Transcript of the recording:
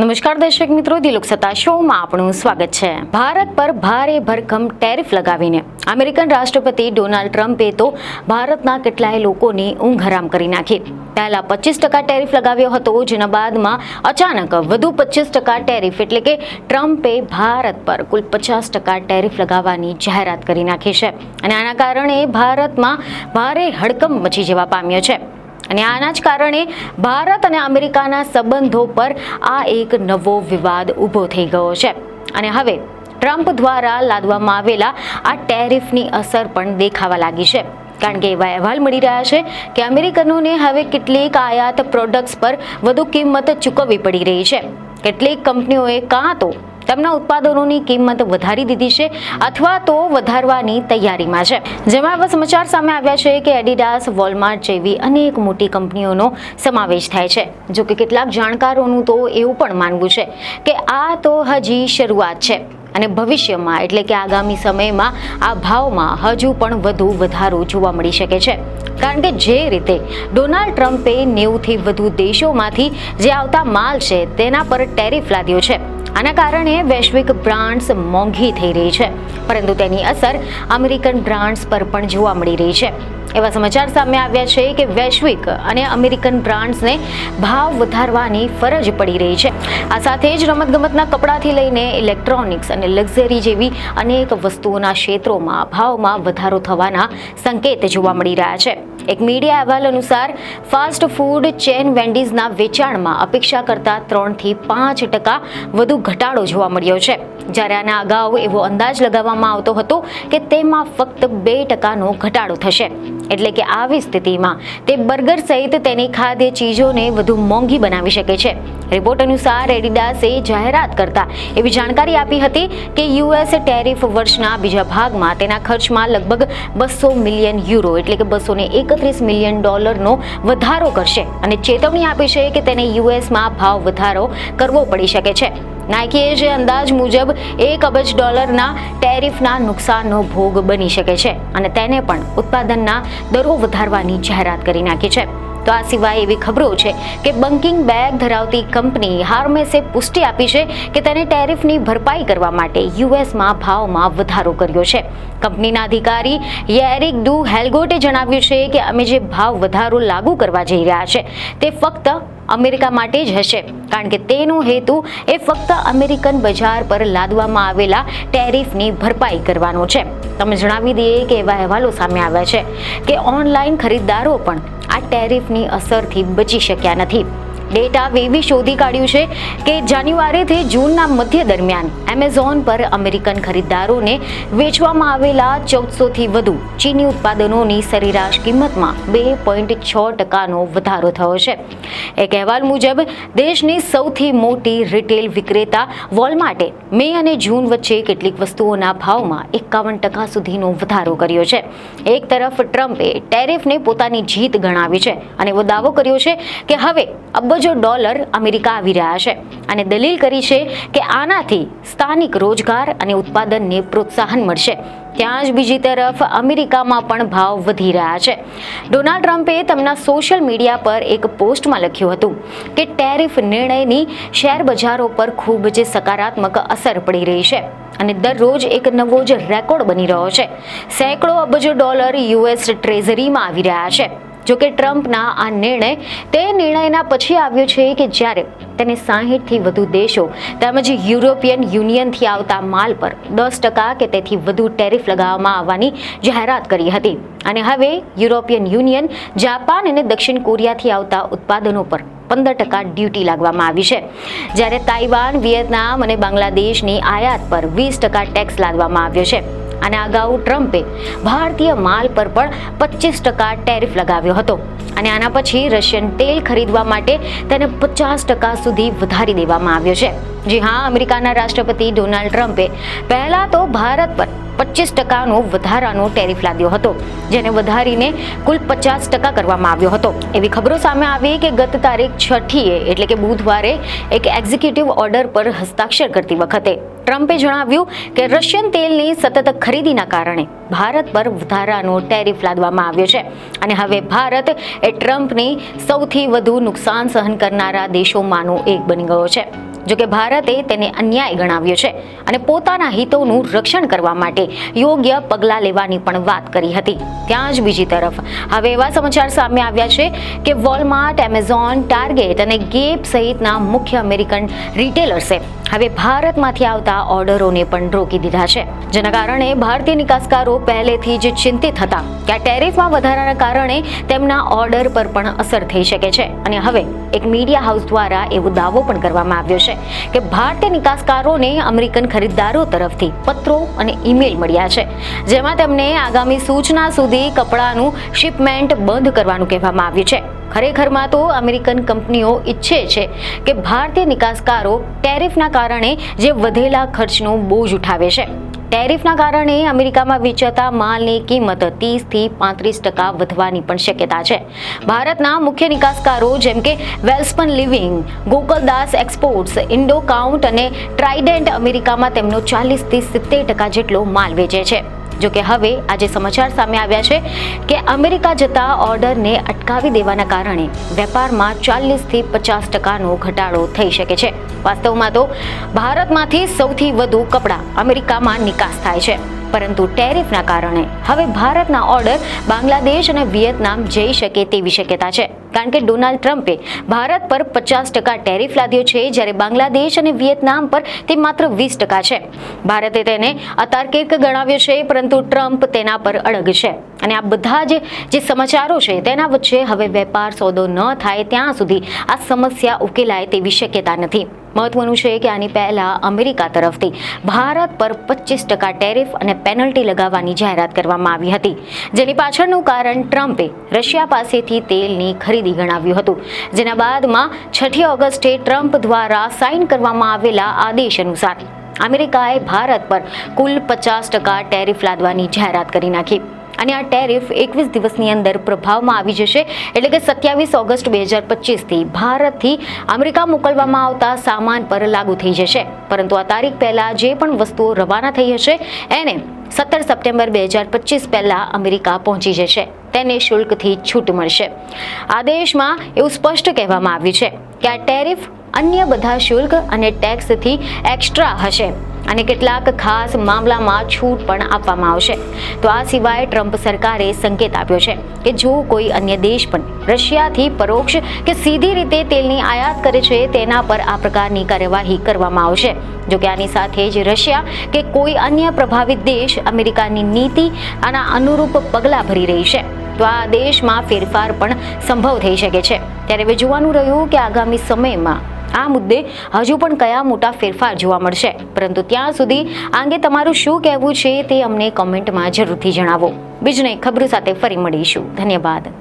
નમસ્કાર દર્શક મિત્રો, દિલોક સત્તા શોમાં આપનું સ્વાગત છે. ભારત પર ભારે ભરખમ ટેરિફ લગાવીને અમેરિકન રાષ્ટ્રપતિ ડોનાલ્ડ ટ્રમ્પે તો ભારતના કેટલાય લોકોની ઊંઘ હરામ કરી નાખી. પહેલા 25% ટેરિફ લગાવ્યો હતો, જેના બાદમાં અચાનક વધુ 25% ટેરિફ એટલે કે ટ્રમ્પે ભારત પર કુલ 50% ટેરિફ લગાવવાની જાહેરાત કરી નાખી છે. અને આના કારણે ભારતમાં ભારે હડકંપ મચી જવા પામ્યો છે. અને આના જ કારણે ભારત અને અમેરિકાના સંબંધો પર આ એક નવો વિવાદ ઊભો થઈ ગયો છે. અને હવે ટ્રમ્પ દ્વારા લાદવામાં આવેલા આ ટેરિફની અસર પણ દેખાવા લાગી છે. કારણ કે એવા અહેવાલ મળી રહ્યા છે કે અમેરિકનોને હવે કેટલીક આયાત પ્રોડક્ટ્સ પર વધુ કિંમત ચૂકવવી પડી રહી છે. કેટલીક કંપનીઓએ કાં તો તેમના ઉત્પાદનોની કિંમત વધારી દીધી છે અથવા તો વધારવાની તૈયારીમાં છે. જેમાં એવા સમાચાર સામે આવ્યા છે કે એડિડાસ, વોલમાર્ટ જેવી અનેક મોટી કંપનીઓનો સમાવેશ થાય છે. જો કે કેટલાક જાણકારોનું તો એવું પણ માનવું છે કે આ તો હજી શરૂઆત છે અને ભવિષ્યમાં એટલે કે આગામી સમયમાં આ ભાવમાં હજુ પણ વધુ વધારો જોવા મળી શકે છે. કારણ કે જે રીતે ડોનાલ્ડ ટ્રમ્પે 90થી વધુ દેશોમાંથી જે આવતા માલ છે તેના પર ટેરિફ લાદ્યો છે, આના કારણે વૈશ્વિક બ્રાન્ડ્સ મોંઘી થઈ રહી છે, પરંતુ તેની અસર અમેરિકન બ્રાન્ડ્સ પર પણ જોવા મળી રહી છે. એવા સમાચાર સામે આવ્યા છે કે વૈશ્વિક અને અમેરિકન બ્રાન્ડ્સને ભાવ વધારવાની ફરજ પડી રહી છે. આ સાથે જ રમતગમતના કપડાથી લઈને ઇલેક્ટ્રોનિક્સ અને લક્ઝરી જેવી અનેક વસ્તુઓના ક્ષેત્રોમાં ભાવમાં વધારો થવાના સંકેત જોવા મળી રહ્યા છે. એક મીડિયા અહેવાલ અનુસાર ફાસ્ટ ફૂડ ચેન વેન્ડીઝના વેચાણમાં અપેક્ષા કરતાં 3થી 5% વધુ ઘટાડો જોવા મળ્યો છે, જ્યારે આના અગાઉ એવો અંદાજ લગાવવામાં આવતો હતો કે તેમાં ફક્ત 2%નો ઘટાડો થશે. એટલે કે આવી સ્થિતિમાં તે બર્ગર સહિત તેની ખાદ્ય ચીજોને વધુ મોંઘી બનાવી શકે છે. રિપોર્ટ અનુસાર એડિડાસે જાહેરાત કરતા એવી જાણકારી આપી હતી કે યુએસ ટેરિફ વર્ષના બીજા ભાગમાં તેના ખર્ચમાં લગભગ 200 મિલિયન યુરો એટલે કે $231 મિલિયન વધારો કરશે અને ચેતવણી આપી છે કે તેને યુએસમાં ભાવ વધારો કરવો પડી શકે છે. નાઇકીએ જે અંદાજ મુજબ $1 અબજ ટેરિફના નુકસાનનો ભોગ બની શકે છે અને તેને પણ ઉત્પાદનના દરો વધારવાની જાહેરાત કરી નાખી છે. તો આ સિવાય એવી ખબરો છે કે બંકિંગ બેગ ધરાવતી કંપની હાર્મેસે પુષ્ટિ આપી છે કે તેને ટેરિફની ભરપાઈ કરવા માટે યુએસમાં ભાવમાં વધારો કર્યો છે. કંપનીના અધિકારી યેરિક ડુ હેલ્ગોટે જણાવ્યું છે કે અમે જે ભાવ વધારો લાગુ કરવા જઈ રહ્યા છે તે ફક્ત અમેરિકા માટે જ હશે, કારણ કે તેનો હેતુ એ ફક્ત અમેરિકન બજાર પર લાદવામાં આવેલા ટેરિફની ભરપાઈ કરવાનો છે. તમે જણાવી દઈએ કે એવા અહેવાલો સામે આવ્યા છે કે ઓનલાઈન ખરીદદારો પણ આ ટેરિફની અસરથી બચી શક્યા નથી. ડેટા એવી શોધી કાઢ્યું છે કે જાન્યુઆરીથી જૂનના મધ્ય દરમિયાન એમેઝોન પર અમેરિકન ખરીદદારોને વેચવામાં આવેલા 1400થી વધુ ચીની ઉત્પાદનોની સરેરાશ કિંમતમાં 2.6%નો વધારો થયો છે. એક અહેવાલ મુજબ દેશની સૌથી મોટી રિટેલ વિક્રેતા વોલમાર્ટે મે અને જૂન વચ્ચે કેટલીક વસ્તુઓના ભાવમાં 51% સુધીનો વધારો કર્યો છે. એક તરફ ટ્રમ્પે ટેરિફને પોતાની જીત ગણાવી છે અને એવો દાવો કર્યો છે કે હવે અબજો ડોલર અમેરિકા આવી રહ્યા છે અને દલીલ કરી છે કે આનાથી સ્થાનિક રોજગાર અને ઉત્પાદનને પ્રોત્સાહન મળશે. ત્યાં જ બીજી તરફ અમેરિકામાં પણ ભાવ વધી રહ્યા છે. ડોનાલ્ડ ટ્રમ્પે તેમના સોશિયલ મીડિયા પર એક પોસ્ટમાં લખ્યું હતું કે ટેરિફ નિર્ણયની શેર બજારો પર ખૂબ જ સકારાત્મક અસર પડી રહી છે અને દરરોજ એક નવો જ રેકોર્ડ બની રહ્યો છે. સેંકડો અબજો ડોલર યુએસ ટ્રેઝરીમાં આવી રહ્યા છે. જોકે ટ્રમ્પના આ તે નિર્ણયના પછી આવ્યો છે કે જ્યારે તેને 60થી વધુ દેશો તેમજ યુરોપિયન યુનિયનથી આવતા માલ પર 10% કે તેથી વધુ ટેરિફ લગાવવામાં આવવાની જાહેરાત કરી હતી. અને હવે યુરોપિયન યુનિયન, જાપાન અને દક્ષિણ કોરિયાથી આવતા ઉત્પાદનો પર 15% ડ્યુટી લાગવામાં આવી છે, જ્યારે તાઇવાન, વિયેતનામ અને બાંગ્લાદેશની આયાત પર 20% ટેક્સ લાદવામાં આવ્યો છે. અને અગાઉ ટ્રમ્પે ભારતીય માલ પર પણ 25% ટેરિફ લગાવ્યો હતો અને આના પછી રશિયન તેલ ખરીદવા માટે તેને 50% સુધી વધારી દેવામાં આવ્યો છે. જી હા, અમેરિકાના રાષ્ટ્રપતિ ડોનાલ્ડ ટ્રમ્પે પહેલા તો ભારત પર 25%નો વધારાનો ટેરિફ લાદ્યો હતો, જેને વધારીને કુલ 50% કરવામાં આવ્યો હતો. એવી ખબરો સામે આવી કે ગત તારીખ 6મીએ એટલે કે બુધવારે એક એક્ઝિક્યુટિવ ઓર્ડર પર હસ્તાક્ષર કરતી વખતે ટ્રમ્પે જણાવ્યું કે રશિયન તેલની સતત ખરીદીના કારણે ભારત પર વધારાનો ટેરિફ લાદવામાં આવ્યો છે અને હવે ભારત એ ટ્રમ્પની સૌથી વધુ નુકસાન સહન કરનારા દેશોમાંનો એક બની ગયો છે. જોકે ભારતે તેને અન્યાય ગણાવ્યો છે અને પોતાના હિતોનું રક્ષણ કરવા માટે યોગ્ય પગલાં લેવાની પણ વાત કરી હતી. ત્યાં જ બીજી તરફ હવે એવા સમાચાર સામે આવ્યા છે કે વોલમાર્ટ, એમેઝોન, ટાર્ગેટ અને ગેપ સહિતના મુખ્ય અમેરિકન રિટેલર્સે હવે ભારતમાંથી આવતા ઓર્ડરોને પણ રોકી દીધા છે, જેના કારણે ભારતીય નિકાસકારો પહેલેથી જ ચિંતિત હતા કે આ ટેરિફમાં વધારાના કારણે તેમના ઓર્ડર પર પણ અસર થઈ શકે છે. અને હવે એક મીડિયા હાઉસ દ્વારા એવો દાવો પણ કરવામાં આવ્યો છે કે ભારતીય નિકાસકારોને અમેરિકન ખરીદદારો તરફથી પત્રો અને ઈમેલ મળ્યા છે, જેમાં તેમને આગામી સૂચના સુધી કપડાનું શિપમેન્ટ બંધ કરવાનું કહેવામાં આવ્યું છે. ખરેખરમાં તો અમેરિકન કંપનીઓ ઈચ્છે છે કે ભારતીય નિકાસકારો ટેરિફના કારણે જે વધેલા ખર્ચનો બોજ ઉઠાવે છે. ટેરિફના કારણે અમેરિકામાં વેચાતા માલની કિંમત 30 થી 35% વધવાની પણ શક્યતા છે. ભારતના મુખ્ય નિકાસકારો જેમ કે વેલસ્પન લિવિંગ, ગોકુલદાસ એક્સપોર્ટ્સ, ઇન્ડોકાઉન્ટ અને ટ્રાઇડન્ટ અમેરિકામાં તેમનો 40 થી 70% જેટલો માલ વેચે છે. જોકે હવે આજે સમાચાર સામે આવ્યા છે કે અમેરિકા જતા ઓર્ડરને અટકાવી દેવાના કારણે વેપારમાં 40 થી 50%નો ઘટાડો થઈ શકે છે. વાસ્તવમાં તો ભારતમાંથી સૌથી વધુ કપડાં અમેરિકામાં નિકાસ થાય છે, પરંતુ ટેરિફના કારણે હવે ભારતના ઓર્ડર બાંગ્લાદેશ અને વિયેતનામ જઈ શકે તેવી શક્યતા છે, કારણ કે ડોનાલ્ડ ટ્રમ્પે ભારત પર 50% ટેરિફ લાદ્યો છે, જ્યારે બાંગ્લાદેશ અને વિયેતનામ પર તે માત્ર 20% છે. ભારતે તેને અતાર્કિક ગણાવ્યો છે, પરંતુ ટ્રમ્પ તેના પર અડગ છે. અને આ બધા જે સમાચારો છે તેના વચ્ચે હવે વેપાર સોદો ન થાય ત્યાં સુધી આ સમસ્યા ઉકેલાય તેવી શક્યતા નથી. મહત્વનું છે કે આની પહેલા અમેરિકા તરફથી ભારત પર 25% ટેરિફ અને પેનલ્ટી લગાવવાની જાહેરાત કરવામાં આવી હતી, જેની પાછળનું કારણ ટ્રમ્પે રશિયા પાસેથી તેલની ખરીદી ગણાવ્યું હતું, જેના બાદમાં 6 ઓગસ્ટે ટ્રમ્પ દ્વારા સાઇન કરવામાં આવેલા આદેશ અનુસાર અમેરિકાએ ભારત પર કુલ 50% ટેરિફ લાદવાની જાહેરાત કરી નાખી. અને આ ટેરિફ 21 દિવસની અંદર પ્રભાવમાં આવી જશે, એટલે કે 27 ઓગસ્ટ 2025થી ભારતથી અમેરિકા મોકલવામાં આવતા સામાન પર લાગુ થઈ જશે. પરંતુ આ તારીખ પહેલા જે પણ વસ્તુઓ રવાના થઈ હશે એને 17 સપ્ટેમ્બર 2025 પહેલા અમેરિકા પહોંચી જશે, તેને શુલ્કથી છૂટ મળશે. આદેશમાં એવું સ્પષ્ટ કહેવામાં આવ્યું છે કે આ ટેરિફ અન્ય બધા શુલ્ક અને ટેક્સથી એક્સ્ટ્રા હશે અને કેટલાક ખાસ મામલામાં છૂટ પણ આપવામાં આવશે. તો આ સિવાય ટ્રમ્પ સરકારે સંકેત આપ્યો છે કે જો કોઈ અન્ય દેશ પણ રશિયાથી પરોક્ષ કે સીધી રીતે તેલની આયાત કરે છે તેના પર આ પ્રકારની કાર્યવાહી કરવામાં આવશે. જોકે આની સાથે જ રશિયા કે કોઈ અન્ય પ્રભાવિત દેશ અમેરિકાની નીતિ આના અનુરૂપ પગલાં ભરી રહી છે, તો આ દેશમાં ફેરફાર પણ સંભવ થઈ શકે છે. ત્યારે હવે જોવાનું રહ્યું કે આગામી સમયમાં આ મુદ્દે હજુ પણ કયા મોટા ફેરફાર જોવા મળશે. પરંતુ ત્યાં સુધી આ અંગે તમારું શું કહેવું છે તે અમને કોમેન્ટમાં જરૂરથી જણાવો. બીજી નઈ ખબરો સાથે ફરી મળીશું. ધન્યવાદ.